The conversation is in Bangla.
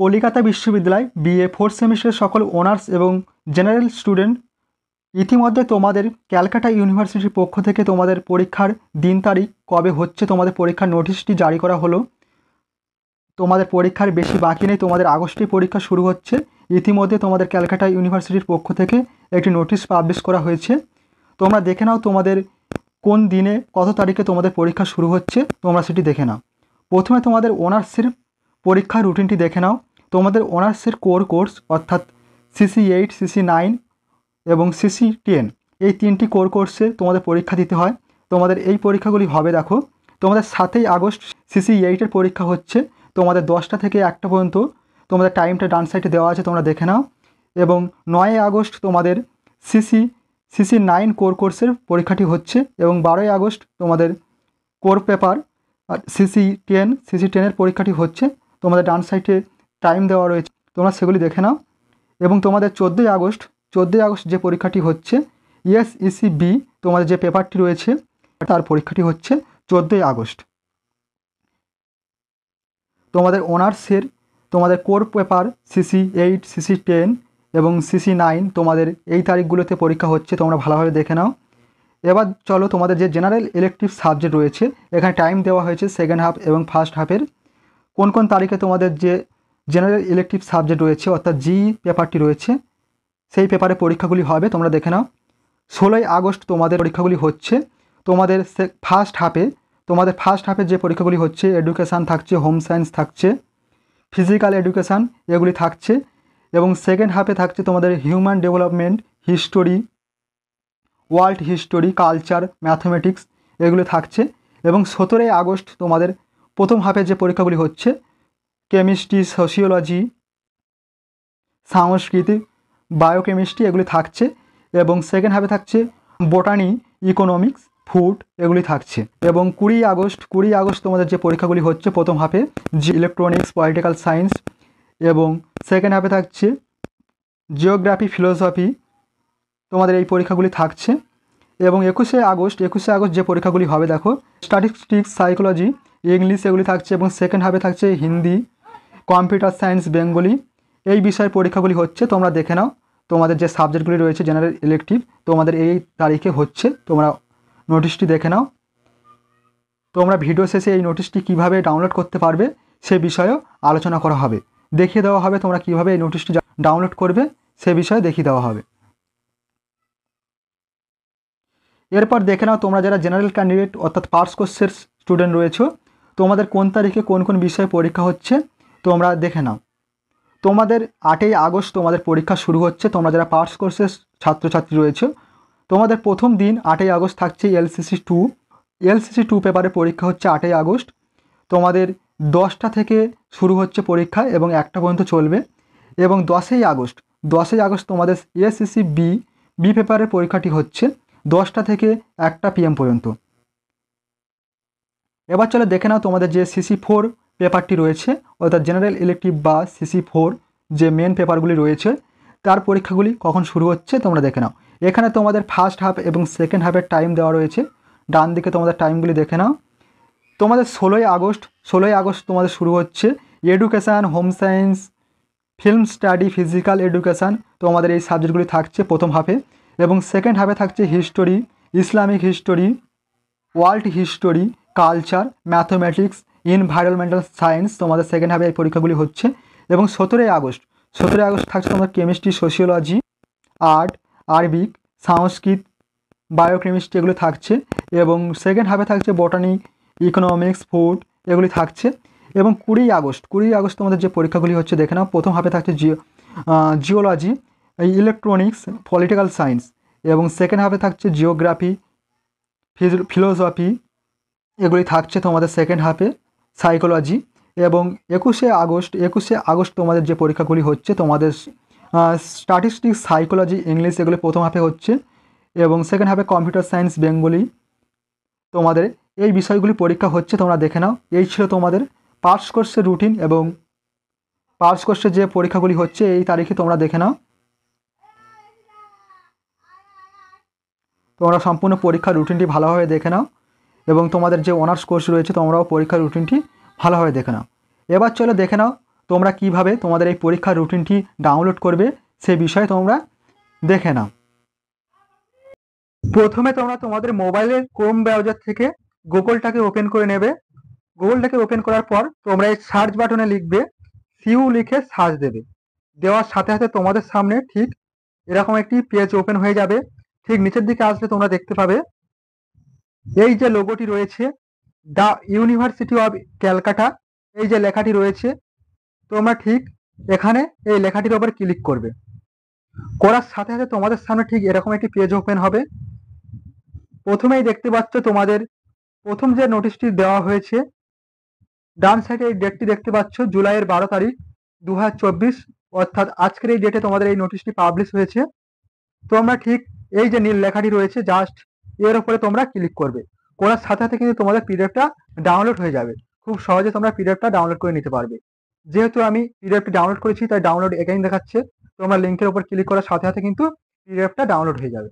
কলিকাতা বিশ্ববিদ্যালয় বিএ ফোর্থ সেমিস্টারের সকল অনার্স এবং জেনারেল স্টুডেন্ট, ইতিমধ্যে তোমাদের ক্যালকাটা ইউনিভার্সিটির পক্ষ থেকে তোমাদের পরীক্ষার দিন তারিখ কবে হচ্ছে তোমাদের পরীক্ষার নোটিশটি জারি করা হলো। তোমাদের পরীক্ষার বেশি বাকি নেই, তোমাদের আগস্টেই পরীক্ষা শুরু হচ্ছে। ইতিমধ্যে তোমাদের ক্যালকাটা ইউনিভার্সিটির পক্ষ থেকে একটি নোটিশ পাবলিশ করা হয়েছে। তোমরা দেখে নাও তোমাদের কোন দিনে কত তারিখে তোমাদের পরীক্ষা শুরু হচ্ছে, তোমরা সেটি দেখে নাও। প্রথমে তোমাদের অনার্সের পরীক্ষার রুটিনটি দেখে নাও। তোমাদের অনার্সের কোর্স অর্থাৎ CC8, CC9 এবং CC10 এই তিনটি কোর্সে তোমাদের পরীক্ষা দিতে হয়। তোমাদের এই পরীক্ষাগুলি হবে, দেখো তোমাদের 7ই আগস্ট CC8 এর পরীক্ষা হচ্ছে, তোমাদের 10টা থেকে 1টা পর্যন্ত। তোমাদের টাইমটা ডান সাইডে দেওয়া আছে, তোমরা দেখে নাও। এবং 9ই আগস্ট তোমাদের CC9 কোর্সের পরীক্ষাটি হচ্ছে এবং 12ই আগস্ট তোমাদের কোর পেপার CC10 এর পরীক্ষাটি হচ্ছে। তোমাদের ডান সাইডে টাইম দেওয়া রয়েছে, তোমরা সেগুলি দেখে নাও। এবং তোমাদের 14ই আগস্ট যে পরীক্ষাটি হচ্ছে ESECB, তোমাদের যে পেপারটি রয়েছে তার পরীক্ষাটি হচ্ছে 14ই আগস্ট। তোমাদের অনার্সের তোমাদের কোর পেপার CC8, CC10 এবং CC9 তোমাদের এই তারিখগুলোতে পরীক্ষা হচ্ছে, তোমরা ভালোভাবে দেখে নাও। এবার চলো তোমাদের যে জেনারেল ইলেকটিভ সাবজেক্ট রয়েছে, এখানে টাইম দেওয়া হয়েছে সেকেন্ড হাফ এবং ফার্স্ট হাফের। কোন কোন তারিখে তোমাদের যে জেনারেল ইলেকটিভ সাবজেক্ট রয়েছে অর্থাৎ জি পেপারটি রয়েছে সেই পেপারে পরীক্ষাগুলি হবে, তোমরা দেখে নাও। 16ই আগস্ট তোমাদের পরীক্ষাগুলি হচ্ছে। তোমাদের ফার্স্ট হাফে যে পরীক্ষাগুলি হচ্ছে এডুকেশান থাকছে, হোম সায়েন্স থাকছে, ফিজিক্যাল এডুকেশান এগুলি থাকছে। এবং সেকেন্ড হাফে থাকছে তোমাদের human development, history, world history, culture, mathematics এগুলো থাকছে। এবং 17ই আগস্ট তোমাদের প্রথম হাফে যে পরীক্ষাগুলি হচ্ছে কেমিস্ট্রি, সোশিওলজি, সংস্কৃতি, বায়োকেমিস্ট্রি এগুলি থাকছে। এবং সেকেন্ড হাফে থাকছে বোটানি, ইকোনমিক্স, ফুড এগুলি থাকছে। এবং 20ই আগস্ট তোমাদের যে পরীক্ষাগুলি হচ্ছে প্রথম হাফে ইলেকট্রনিক্স, পলিটিক্যাল সায়েন্স, এবং সেকেন্ড হাফে থাকছে জিওগ্রাফি, ফিলোসফি, তোমাদের এই পরীক্ষাগুলি থাকছে। এবং 21শে আগস্ট যে পরীক্ষাগুলি হবে, দেখো স্ট্যাটিস্টিক্স, সাইকোলজি, ইংলিশ এগুলি থাকছে। এবং সেকেন্ড হাফে থাকছে হিন্দি, কম্পিউটার সায়েন্স, বেঙ্গলি এই বিষয়ের পরীক্ষাগুলি হচ্ছে, তোমরা দেখে নাও। তোমাদের যে সাবজেক্টগুলি রয়েছে জেনারেল ইলেকটিভ তোমাদের এই তারিখে হচ্ছে, তোমরা নোটিশটি দেখে নাও। তোমরা ভিডিও শেষে এই নোটিশটি কিভাবে ডাউনলোড করতে পারবে সে বিষয়েও আলোচনা করা হবে, দেখিয়ে দেওয়া হবে তোমরা কিভাবে এই নোটিশটি ডাউনলোড করবে সে বিষয়ে দেখিয়ে দেওয়া হবে। এরপর দেখে নাও তোমরা যারা জেনারেল ক্যান্ডিডেট অর্থাৎ পাস কোর্সের স্টুডেন্ট রয়েছে, তোমাদের কোন তারিখে কোন কোন বিষয়ে পরীক্ষা হচ্ছে তোমরা দেখে নাও। তোমাদের 8ই আগস্ট তোমাদের পরীক্ষা শুরু হচ্ছে। তোমরা যারা পাস কোর্সের ছাত্রছাত্রী রয়েছে, তোমাদের প্রথম দিন 8ই আগস্ট থাকছে LCC2 পেপারের পরীক্ষা হচ্ছে 8ই আগস্ট। তোমাদের 10টা থেকে শুরু হচ্ছে পরীক্ষা এবং 1টা পর্যন্ত চলবে। এবং 10ই আগস্ট তোমাদের ESECB পেপারের পরীক্ষাটি হচ্ছে 10টা থেকে 1টা PM পর্যন্ত। এবার চলে দেখে নাও তোমাদের যে CC4 পেপারটি রয়েছে অর্থাৎ জেনারেল ইলেকটিভ বা CC4 যে মেন পেপারগুলি রয়েছে তার পরীক্ষাগুলি কখন শুরু হচ্ছে তোমরা দেখে নাও। এখানে তোমাদের ফার্স্ট হাফ এবং সেকেন্ড হাফের টাইম দেওয়া রয়েছে, ডান দিকে তোমাদের টাইমগুলি দেখে নাও। তোমাদের 16ই আগস্ট তোমাদের শুরু হচ্ছে education, home science, film study, physical education তোমাদের এই সাবজেক্টগুলি থাকছে প্রথম হাফে। এবং সেকেন্ড হাফে থাকছে history, Islamic history, world history, culture, mathematics, environmental science তোমাদের সেকেন্ড হাফে এই পরীক্ষাগুলি হচ্ছে। এবং 17ই আগস্ট থাকছে তোমাদের কেমিস্ট্রি, সোশিওলজি, আর্ট, আরবিক, সংস্কৃত, বায়োকেমিস্ট্রি এগুলো থাকছে। এবং সেকেন্ড হাফে থাকছে বোটানি, ইকোনমিক্স, ফুড এগুলি থাকছে। এবং 20ই আগস্ট তোমাদের যে পরীক্ষাগুলি হচ্ছে দেখে নাও। প্রথম হাফে থাকছে জিওলজি, ইলেকট্রনিক্স, পলিটিক্যাল সায়েন্স। এবং সেকেন্ড হাফে থাকছে জিওগ্রাফি, ফিলোসফি এগুলি থাকছে তোমাদের সেকেন্ড হাফে, সাইকোলজি। এবং 21শে আগস্ট তোমাদের যে পরীক্ষাগুলি হচ্ছে তোমাদের স্ট্যাটিস্টিক্স, সাইকোলজি, ইংলিশ এগুলি প্রথম হাফে হচ্ছে। এবং সেকেন্ড হাফে কম্পিউটার সায়েন্স, বেঙ্গলি তোমাদের এই বিষয়গুলি পরীক্ষা হচ্ছে, তোমরা দেখে নাও। এই ছিল তোমাদের পাস কোর্সের রুটিন এবং পাস কোর্সের যে পরীক্ষাগুলি হচ্ছে এই তারিখে তোমরা দেখে নাও। তোমরা সম্পূর্ণ পরীক্ষার রুটিনটি ভালোভাবে দেখে নাও এবং তোমাদের যে অনার্স কোর্স রয়েছে তোমরাও পরীক্ষার রুটিনটি ভালোভাবে দেখে নাও। এবার চলো দেখে নাও তোমরা কিভাবে তোমাদের এই পরীক্ষার রুটিনটি ডাউনলোড করবে সে বিষয়ে তোমরা দেখে নাও। প্রথমে তোমরা তোমাদের মোবাইলের ক্রোম ব্রাউজার থেকে গুগলটাকে ওপেন করে নেবে। গুগলটাকে ওপেন করার পর তোমরা এই সার্চ বাটনে লিখবে সিইউ লিখে সার্চ দেবে। দেওয়ার সাথে সাথে তোমাদের সামনে ঠিক এরকম একটি পেজ ওপেন হয়ে যাবে। ঠিক নিচের দিকে আসলে তোমরা দেখতে পাবে এই যে লোগোটি রয়েছে দ্য ইউনিভার্সিটি অফ ক্যালকাটা, এই যে লেখাটি রয়েছে তোমরা ঠিক এখানে এই লেখাটির উপর ক্লিক করবে। করার সাথে সাথে তোমাদের সামনে ঠিক এরকম একটি পেজ ওপেন হবে। প্রথমেই দেখতে পাচ্ছ তোমাদের প্রথম যে নোটিশটি দেওয়া হয়েছে ডান সাইডে এই ডেটটি দেখতে পাচ্ছ জুলাইয়ের 12 তারিখ 2024, অর্থাৎ আজকের এই ডেটে তোমাদের এই নোটিশটি পাবলিশ হয়েছে। তোমরা ঠিক এই যে নীল লেখাটি রয়েছে জাস্ট এর উপরে তোমরা ক্লিক করবে। করার সাথে সাথে কিন্তু তোমাদের পিডিএফটা ডাউনলোড হয়ে যাবে। খুব সহজে তোমরা পিডিএফটা ডাউনলোড করে নিতে পারবে। যেহেতু আমি পিডিএফটি ডাউনলোড করেছি তাই ডাউনলোড এগেইন দেখাচ্ছে। তোমরা লিঙ্কের উপর ক্লিক করার সাথে সাথে কিন্তু পিডিএফটা ডাউনলোড হয়ে যাবে।